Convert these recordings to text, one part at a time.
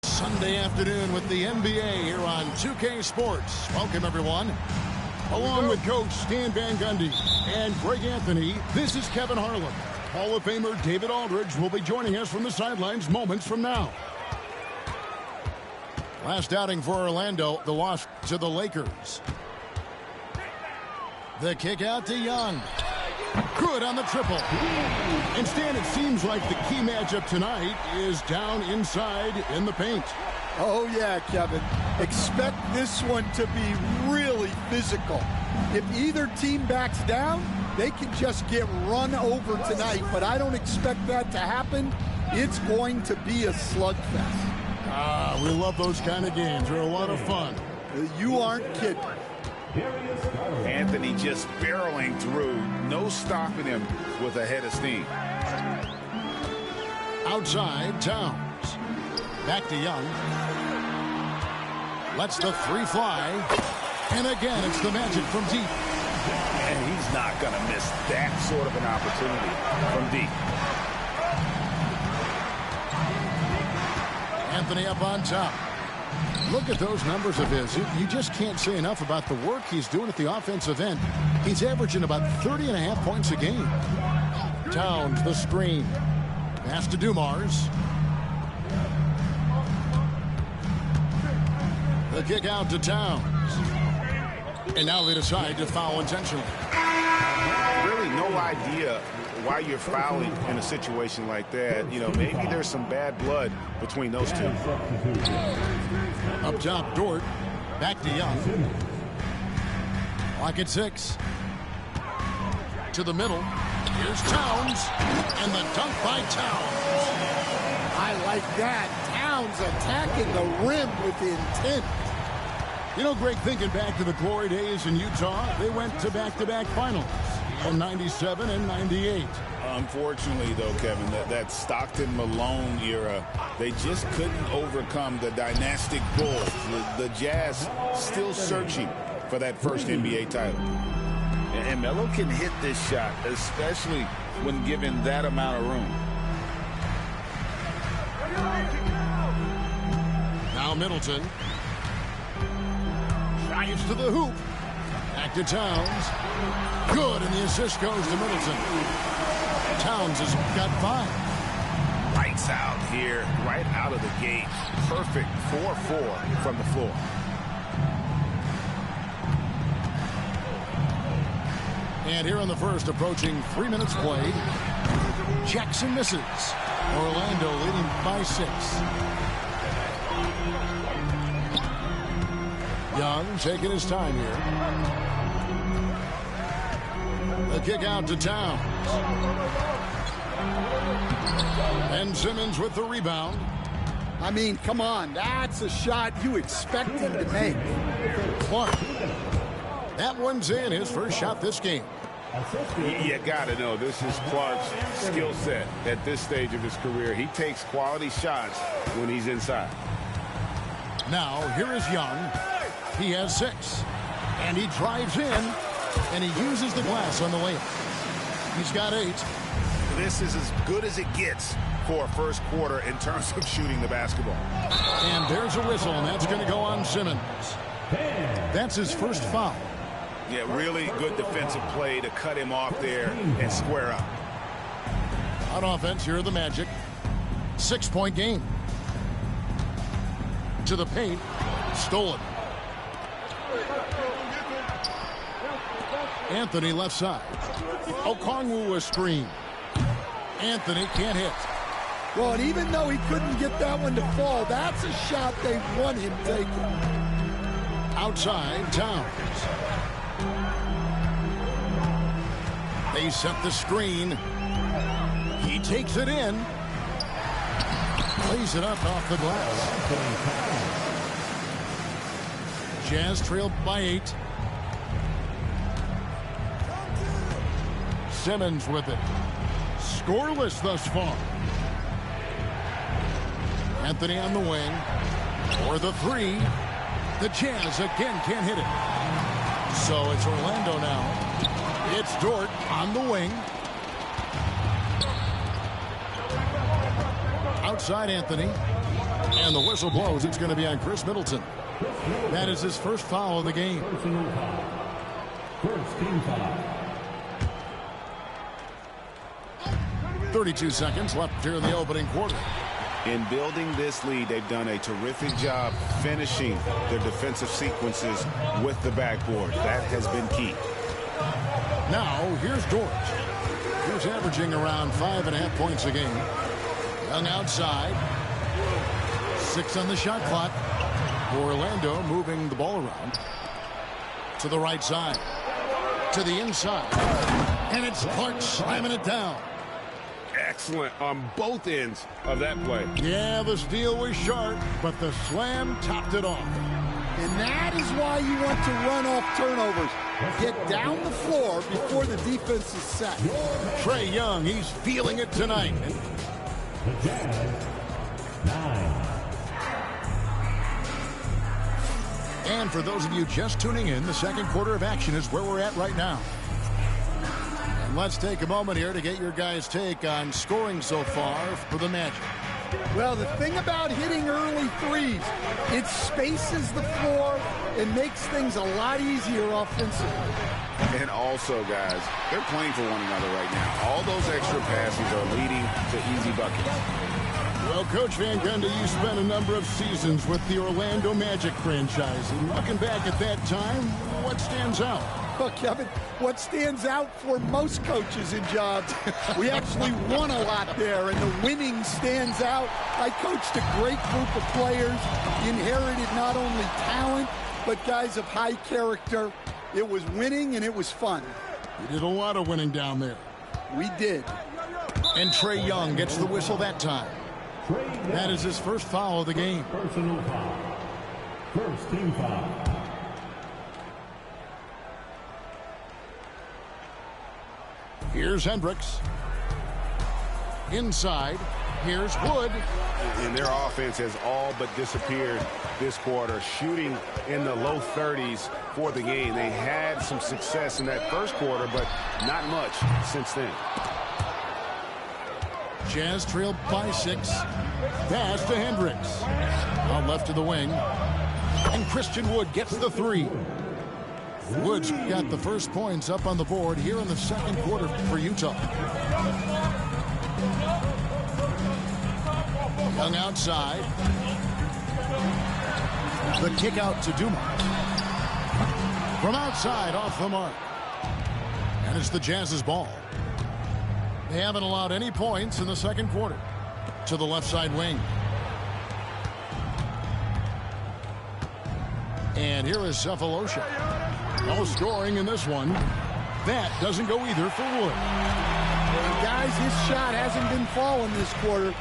Sunday afternoon with the NBA here on 2K Sports. Welcome, everyone. Along with Coach Stan Van Gundy and Greg Anthony, this is Kevin Harlan. Hall of Famer David Aldridge will be joining us from the sidelines moments from now. Last outing for Orlando, the loss to the Lakers. The kick out to Young. Good on the triple. And Stan, it seems like the key matchup tonight is down inside in the paint. Oh, yeah, Kevin. Expect this one to be really physical. If either team backs down, they can just get run over tonight, but I don't expect that to happen. It's going to be a slugfest. We love those kind of games. They're a lot of fun. You aren't kidding. Anthony just barreling through, no stopping him with a head of steam. Outside, Towns. Back to Young. Lets the three fly. And again, it's the Magic from deep. And he's not going to miss that sort of an opportunity from deep. Anthony up on top. Look at those numbers of his. You just can't say enough about the work he's doing at the offensive end. He's averaging about 30.5 points a game. Towns, the screen. Pass to Dumars. The kick out to Towns. And now they decide to foul intentionally. Really no idea why you're fouling in a situation like that. You know, maybe there's some bad blood between those two. Up top, Dort. Back to Young. Clock at 6. To the middle. Here's Towns. And the dunk by Towns. I like that. Towns attacking the rim with intent. You know, Greg, thinking back to the glory days in Utah, they went to back-to-back finals in 97 and 98. Unfortunately, though, Kevin, that Stockton-Malone era, they just couldn't overcome the dynastic Bulls. The Jazz still searching for that first NBA title. And Melo can hit this shot, especially when given that amount of room. Now Middleton. Drives to the hoop. Back to Towns. Good, and the assist goes to Middleton. Towns has got 5. Lights out here, right out of the gate. Perfect 4-4 from the floor. And here in the first, approaching 3 minutes played. Jackson misses. Orlando leading by 6. Young taking his time here. The kick out to Towns. And Simmons with the rebound. I mean, come on. That's a shot you expect him to make. Clark. That one's in, his first shot this game. You got to know, this is Clark's skill set at this stage of his career. He takes quality shots when he's inside. Now, here is Young. He has 6. And he drives in, and he uses the glass on the layup. He's got 8. This is as good as it gets for a first quarter in terms of shooting the basketball. And there's a whistle, and that's going to go on Simmons. That's his first foul. Yeah, really good defensive play to cut him off there and square up. On offense, here are the Magic. 6-point game. To the paint. Stolen. Anthony left side. Okongwu a screen. Anthony can't hit. Well, and even though he couldn't get that one to fall, that's a shot they want him taking. Outside, Towns. They set the screen. He takes it in. Plays it up off the glass. Jazz trailed by 8. Simmons with it. Scoreless thus far. Anthony on the wing. For the 3. The Jazz again can't hit it. So it's Orlando now. It's Dort on the wing. Outside Anthony. And the whistle blows. It's going to be on Chris Middleton. That is his first foul of the game. First team foul. 32 seconds left here in the opening quarter. In building this lead, they've done a terrific job finishing their defensive sequences with the backboard. That has been key. Now, here's Dort, who's averaging around 5.5 points a game. Young outside. 6 on the shot clock. Orlando moving the ball around. To the right side. To the inside. And it's Clark slamming it down. Excellent on both ends of that play. Yeah, the steal was sharp, but the slam topped it off. And that is why you want to run off turnovers. Get down the floor before the defense is set. Trae Young, he's feeling it tonight. The Jazz, 9. And for those of you just tuning in, the second quarter of action is where we're at right now. And let's take a moment here to get your guys' take on scoring so far for the Magic. Well, the thing about hitting early threes, it spaces the floor and makes things a lot easier offensively. And also, guys, they're playing for one another right now. All those extra passes are leading to easy buckets. Well, Coach Van Gundy, you spent a number of seasons with the Orlando Magic franchise. And looking back at that time, what stands out? Well, Kevin, what stands out for most coaches in jobs, we actually won a lot there, and the winning stands out. I coached a great group of players, inherited not only talent, but guys of high character. It was winning, and it was fun. You did a lot of winning down there. We did. And Trae Young gets the whistle that time. That is his first foul of the game. Personal foul. First team foul. Here's Hendricks. Inside. Here's Wood. And their offense has all but disappeared this quarter, shooting in the low 30s for the game. They had some success in that first quarter, but not much since then. Jazz trailed by 6. Pass to Hendricks. Out left to the wing. And Christian Wood gets the 3. Woods got the first points up on the board here in the second quarter for Utah. Young outside. The kick out to Dumars. From outside, off the mark. And it's the Jazz's ball. They haven't allowed any points in the second quarter. To the left side wing. And here is Cephalosha. No scoring in this one. That doesn't go either for Wood. And guys, his shot hasn't been falling this quarter.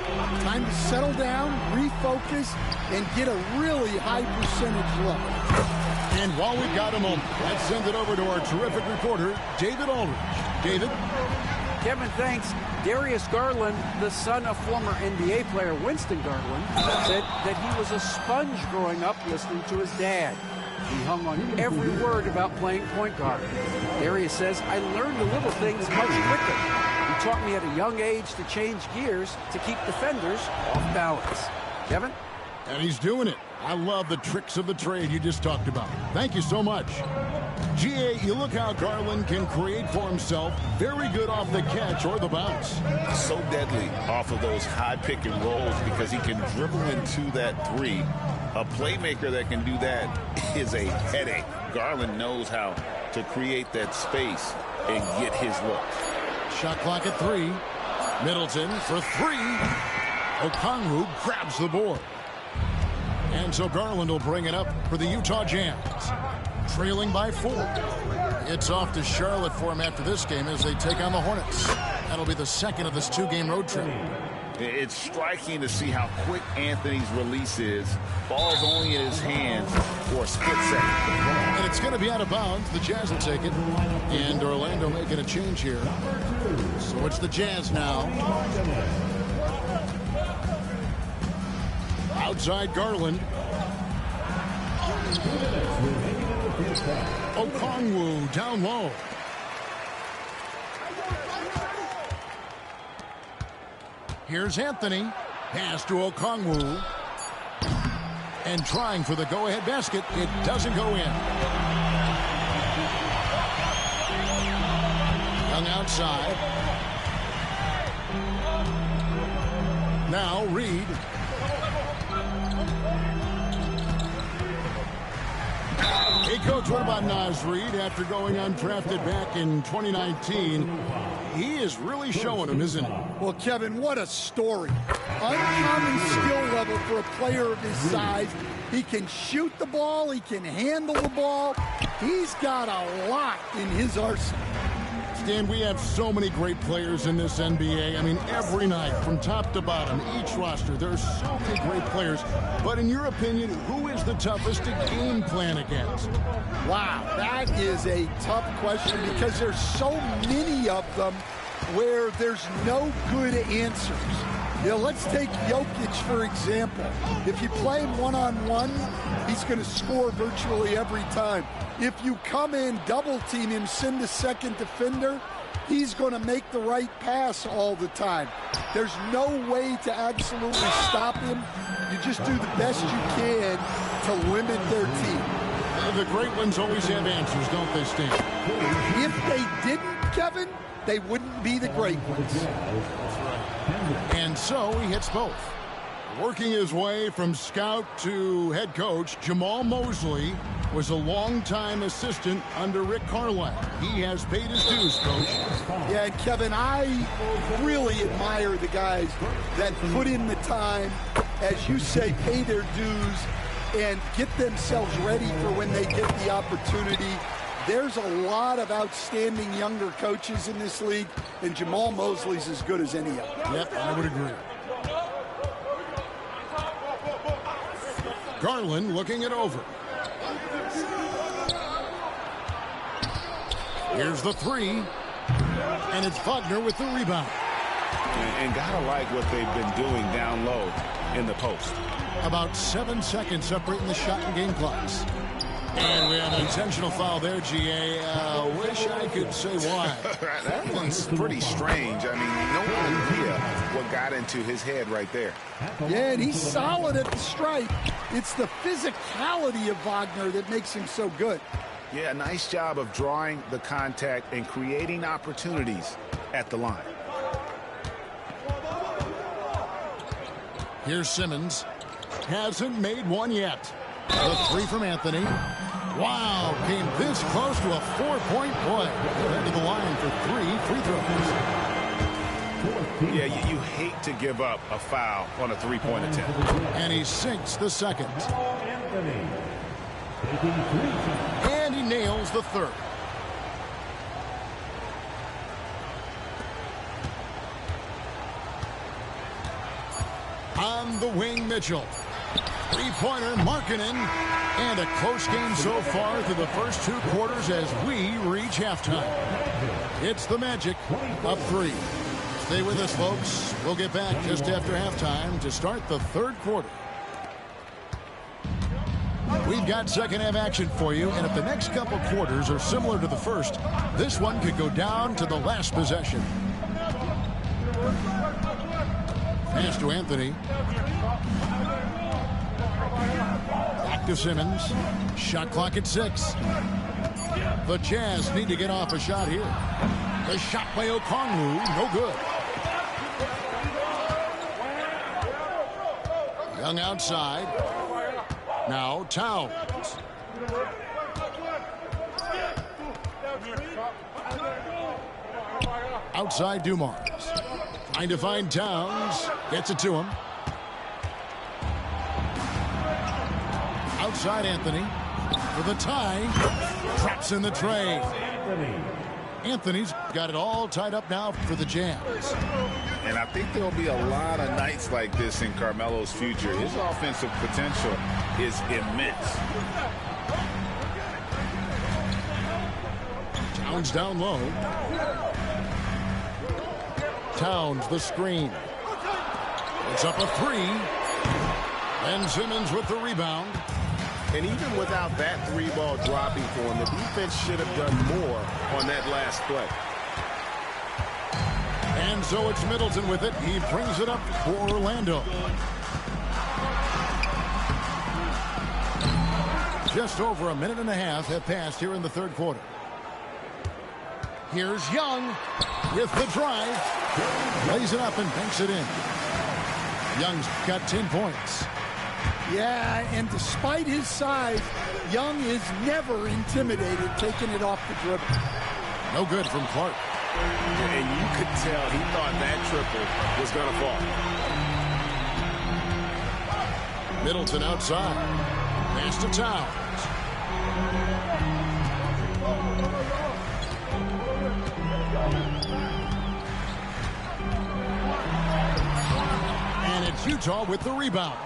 Time to settle down, refocus, and get a really high percentage look. And while we've got a moment, let's send it over to our terrific reporter, David Aldridge. David? Kevin, thanks. Darius Garland, the son of former NBA player Winston Garland, said that he was a sponge growing up listening to his dad. He hung on every word about playing point guard. Darius says, I learned the little things much quicker. He taught me at a young age to change gears to keep defenders off balance. Kevin? And he's doing it. I love the tricks of the trade you just talked about. Thank you so much. G.A., you look how Garland can create for himself. Very good off the catch or the bounce. So deadly off of those high pick and rolls because he can dribble into that 3. A playmaker that can do that is a headache. Garland knows how to create that space and get his look. Shot clock at 3. Middleton for 3. Okongwu grabs the board. And so Garland will bring it up for the Utah Jazz. Trailing by 4. It's off to Charlotte for him after this game as they take on the Hornets. That'll be the second of this 2-game road trip. It's striking to see how quick Anthony's release is. Ball's only in his hands for a split second. And it's going to be out of bounds. The Jazz will take it. And Orlando making a change here. So it's the Jazz now. Outside Garland. Okongwu down low. Here's Anthony. Pass to Okongwu. And trying for the go-ahead basket. It doesn't go in. Young outside. Now Reed. Hey, Coach, what about Naz Reid after going undrafted back in 2019? He is really showing him, isn't he? Well, Kevin, what a story. Uncommon skill level for a player of his size. He can shoot the ball. He can handle the ball. He's got a lot in his arsenal. Stan, we have so many great players in this NBA. I mean, every night, from top to bottom, each roster, there are so many great players. But in your opinion, who is the toughest to game plan against? Wow, that is a tough question because there's so many of them where there's no good answers. You know, let's take Jokic, for example. If you play him one-on-one, he's going to score virtually every time. If you come in, double-team him, send a second defender, he's going to make the right pass all the time. There's no way to absolutely stop him. You just do the best you can to limit their team. The great ones always have answers, don't they, Stan? If they didn't, Kevin, they wouldn't be the great ones. That's right. And so he hits both. Working his way from scout to head coach, Jamal Mosley was a longtime assistant under Rick Carlisle. He has paid his dues, Coach. Yeah, and Kevin, I really admire the guys that put in the time, as you say, pay their dues, and get themselves ready for when they get the opportunity. There's a lot of outstanding younger coaches in this league, and Jamal Mosley's as good as any of them. Yep, I would agree. Garland looking it over. Here's the three, and it's Wagner with the rebound. And gotta like what they've been doing down low in the post. About 7 seconds separating the shot and game clocks. And we have an intentional foul there, GA. Wish I could say why. That one's pretty strange. I mean, no idea what got into his head right there. Yeah, and he's solid at the stripe. It's the physicality of Wagner that makes him so good. Yeah, nice job of drawing the contact and creating opportunities at the line. Here's Simmons. Hasn't made one yet. The three from Anthony. Wow, came this close to a 4-point play. Head to the line for 3 free throws. Yeah, you hate to give up a foul on a three-point attempt. And he sinks the second. And he nails the third. On the wing, Mitchell. Three-pointer, Markkanen. And a close game so far through the first 2 quarters as we reach halftime. It's the Magic up 3. Stay with us, folks. We'll get back just after halftime to start the third quarter. We've got second half action for you, and if the next couple quarters are similar to the first, this one could go down to the last possession. Pass to Anthony. Back to Simmons. Shot clock at 6. The Jazz need to get off a shot here. The shot by Okongwu, no good. Young outside. Now Towns. Outside Dumars. Trying to find Towns. Gets it to him. Outside Anthony. For the tie. Traps in the tray. Anthony's got it all tied up now for the Jazz. And I think there'll be a lot of nights like this in Carmelo's future. His offensive potential is immense. Towns down low. Towns the screen. It's up a three. Ben Simmons with the rebound. And even without that three-ball dropping for him, the defense should have done more on that last play. And so it's Middleton with it. He brings it up for Orlando. Just over a minute and a half have passed here in the third quarter. Here's Young with the drive. Lays it up and banks it in. Young's got 10 points. Yeah, and despite his size, Young is never intimidated taking it off the dribble. No good from Clark. And you could tell he thought that triple was going to fall. Middleton outside. Pass to Towns. And it's Utah with the rebound.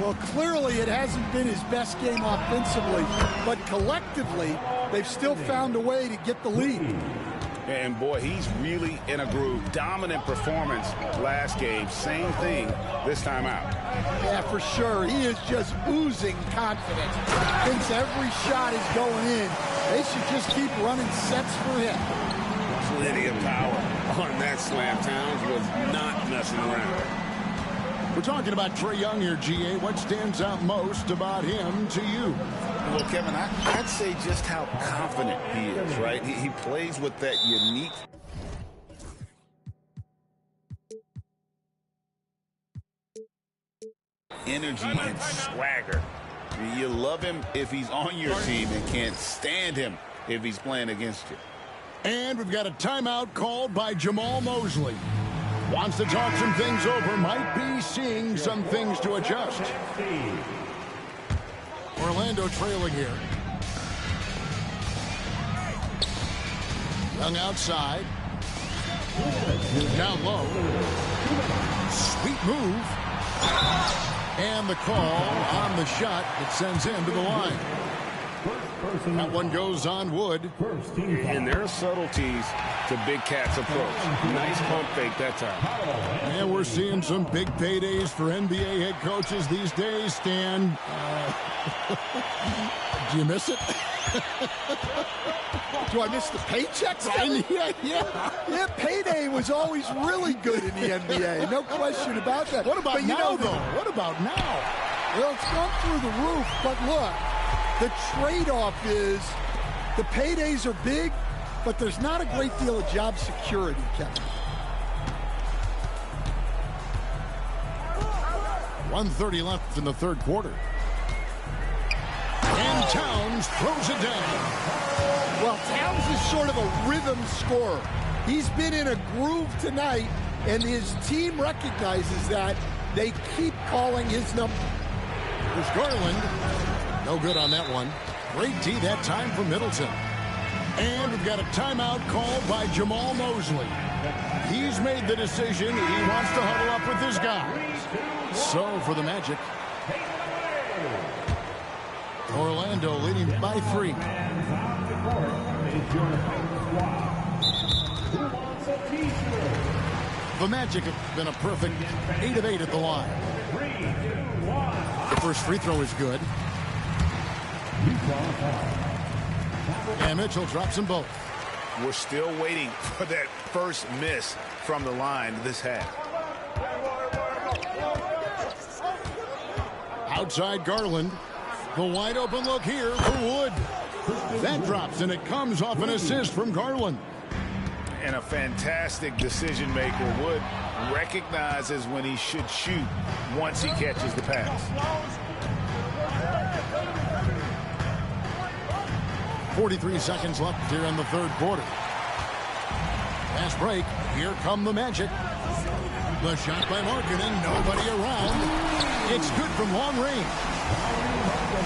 Well, clearly it hasn't been his best game offensively, but collectively, they've still found a way to get the lead. And boy, he's really in a groove. Dominant performance last game. Same thing this time out. Yeah, for sure. He is just oozing confidence. Thinks every shot is going in. They should just keep running sets for him. Plenty of power on that slam. Towns was not messing around. We're talking about Trae Young here, GA. What stands out most about him to you? Well, Kevin, I'd say just how confident he is, right? He plays with that unique energy and swagger. You love him if he's on your team and can't stand him if he's playing against you. And we've got a timeout called by Jamal Mosley. Wants to talk some things over. Might be seeing some things to adjust. Orlando trailing here. Young outside. Down low. Sweet move. And the call on the shot that sends him to the line. That one goes on Wood. And there are subtleties to Big Cat's approach. Nice pump fake that time. And we're seeing some big paydays for NBA head coaches these days, Stan. Do you miss it? Do I miss the paychecks? Yeah, payday was always really good in the NBA. No question about that. What about now, though? What about now? Well, it's gone through the roof, but look, the trade-off is the paydays are big, but there's not a great deal of job security, Kevin. 1:30 left in the third quarter. And Towns throws it down. Well, Towns is sort of a rhythm scorer. He's been in a groove tonight, and his team recognizes that. They keep calling his number. There's Garland. No good on that one. Great D that time for Middleton. And we've got a timeout called by Jamal Mosley. He's made the decision. He wants to huddle up with his guys. So for the Magic, Orlando leading by 3. The Magic have been a perfect 8 of 8 at the line. The first free throw is good. And Mitchell drops them both. We're still waiting for that first miss from the line this half. Outside Garland. The wide open look here for Wood. That drops, and it comes off an assist from Garland. And a fantastic decision maker. Wood recognizes when he should shoot once he catches the pass. 43 seconds left here in the third quarter. Fast break. Here come the Magic. The shot by Markkanen, nobody around. It's good from long range.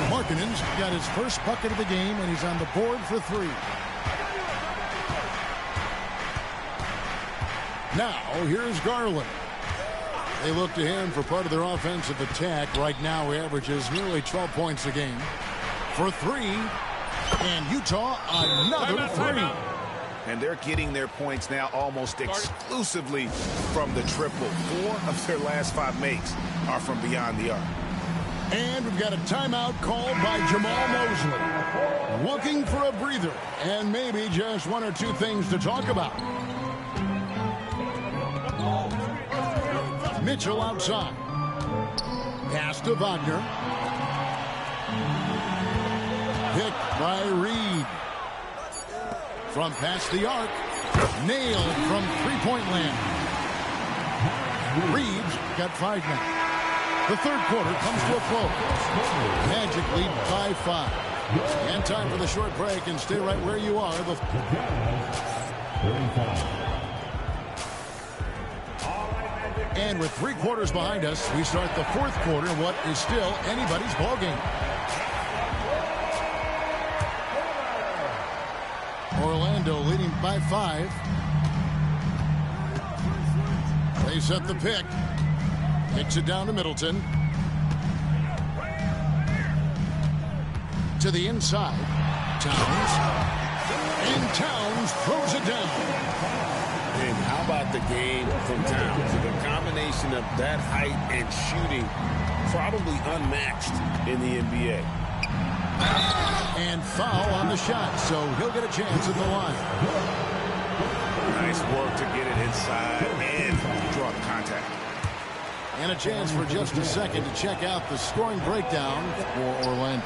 Markkanen's got his first bucket of the game, and he's on the board for 3. Now, here's Garland. They look to him for part of their offensive attack. Right now, he averages nearly 12 points a game. For 3, and Utah, another 3. And they're getting their points now almost exclusively from the triple. 4 of their last 5 makes are from beyond the arc. And we've got a timeout called by Jamahl Mosley. Looking for a breather and maybe just 1 or 2 things to talk about. Mitchell outside. Pass to Wagner. Picked by Reed. From past the arc. Nailed from three-point land. Reed's got 5 now. The third quarter comes to a close. Magic lead by 5. And time for the short break, and stay right where you are. And with 3 quarters behind us, we start the fourth quarter, what is still anybody's ballgame. Orlando leading by 5. They set the pick. Kicks it down to Middleton. To the inside. Towns. And Towns throws it down. And how about the game from Towns? The combination of that height and shooting, probably unmatched in the NBA. And foul on the shot, so he'll get a chance at the line. Nice work to get it inside and draw the contact. And a chance for just a second to check out the scoring breakdown for Orlando.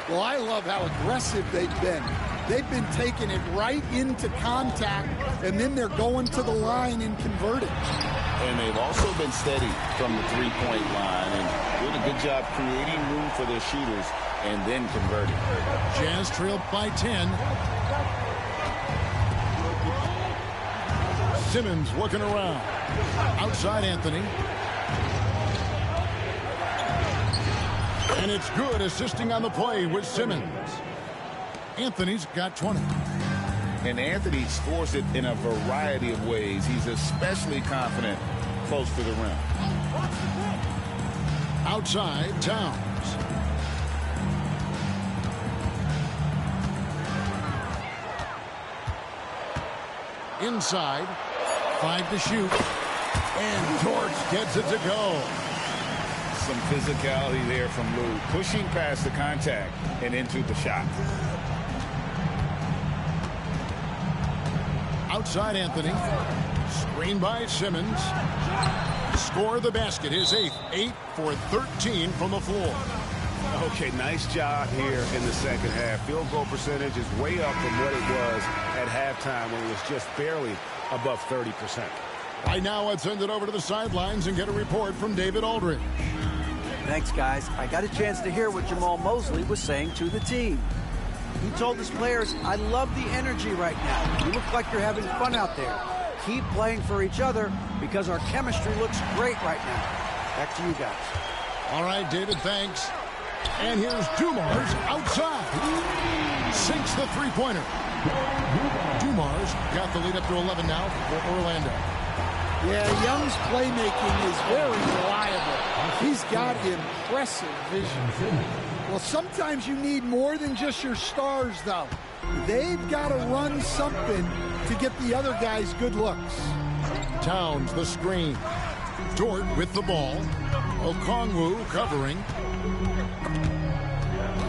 Well, I love how aggressive they've been. They've been taking it right into contact, and then they're going to the line and converting. And they've also been steady from the three-point line and doing a good job creating room for their shooters and then converting. Jazz trailed by 10. Simmons working around. Outside Anthony. And it's good, assisting on the play with Simmons. Anthony's got 20. And Anthony scores it in a variety of ways. He's especially confident close to the rim. Outside, Towns. Inside, 5 to shoot. And Dort gets it to go. Some physicality there from Lou, pushing past the contact and into the shot. Outside Anthony. Screen by Simmons. Score the basket, his 8th. 8 for 13 from the floor. Okay, nice job here in the second half. Field goal percentage is way up from what it was at halftime when it was just barely above 30%. Right now, let's send it over to the sidelines and get a report from David Aldridge. Thanks, guys. I got a chance to hear what Jamahl Mosley was saying to the team. He told his players, I love the energy right now. You look like you're having fun out there. Keep playing for each other because our chemistry looks great right now. Back to you guys. All right, David, thanks. And here's Dumars outside. Sinks the three-pointer. Dumars got the lead up to 11 now for Orlando. Yeah, Young's playmaking is very reliable. He's got impressive vision. Well, sometimes you need more than just your stars, though. They've got to run something to get the other guys good looks. Towns, the screen. Dort with the ball. Okongwu covering.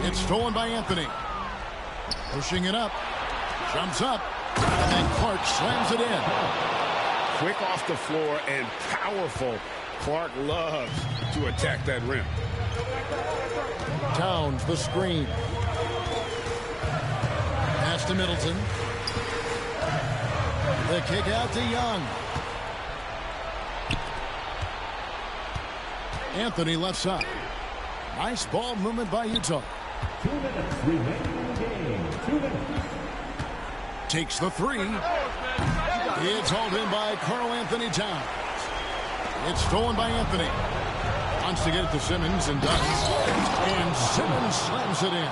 It's stolen by Anthony. Pushing it up. Jumps up. And then Clark slams it in. Quick off the floor and powerful. Clark loves to attack that rim. Towns, the screen. Pass to Middleton. The kick out to Young. Anthony left side. Nice ball movement by Utah. 2 minutes remaining in the game. 2 minutes. Takes the three. It's hauled in by Karl-Anthony Towns. It's stolen by Anthony. Wants to get it to Simmons and does. And Simmons slams it in.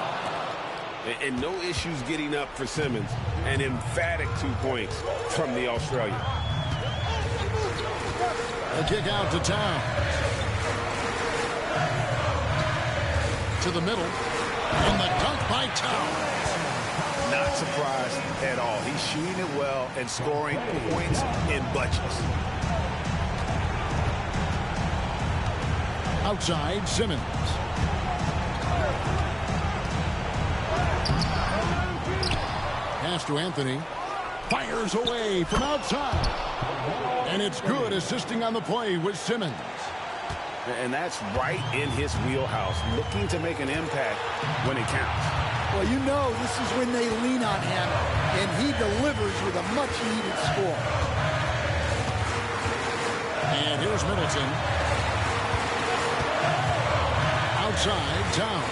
And no issues getting up for Simmons. An emphatic 2 points from the Australian. A kick out to Towns. To the middle. And the dunk by Towns. Not surprised at all. He's shooting it well and scoring points in bunches. Outside, Simmons. Pass to Anthony. Fires away from outside. And it's good, assisting on the play with Simmons. And that's right in his wheelhouse, looking to make an impact when it counts. Well, you know this is when they lean on him, and he delivers with a much-needed score. And here's Middleton. Outside, Towns.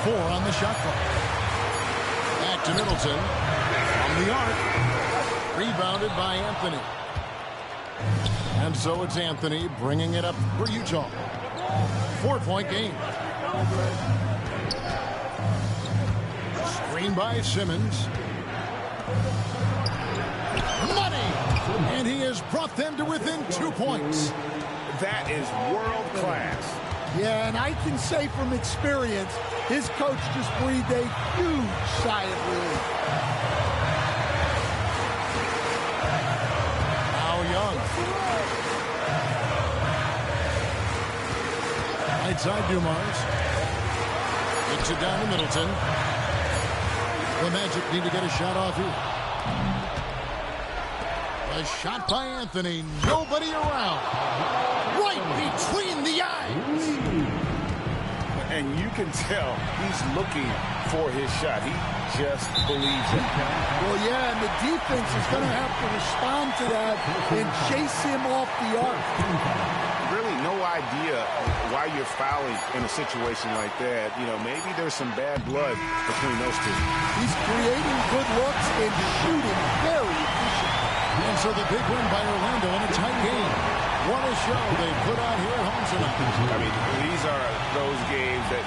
4 on the shot clock. Back to Middleton. From the arc. Rebounded by Anthony. And so it's Anthony bringing it up for Utah. 4-point game. Screen by Simmons. Money! And he has brought them to within 2 points. That is world class. Yeah, and I can say from experience, his coach just breathed a huge sigh of relief. Now Young. Right side Dumars. Kicks it down to Middleton. The Magic need to get a shot off here. A shot by Anthony. Nobody around. Right between the eyes. And you can tell he's looking for his shot. He just believes it. Well, yeah, and the defense is going to have to respond to that and chase him off the arc. Really no idea why you're fouling in a situation like that. You know, maybe there's some bad blood between those two. He's creating good looks and shooting very efficient. And so the big win by Orlando in a tight game. What a show they put on here at home tonight. I mean, these are those games that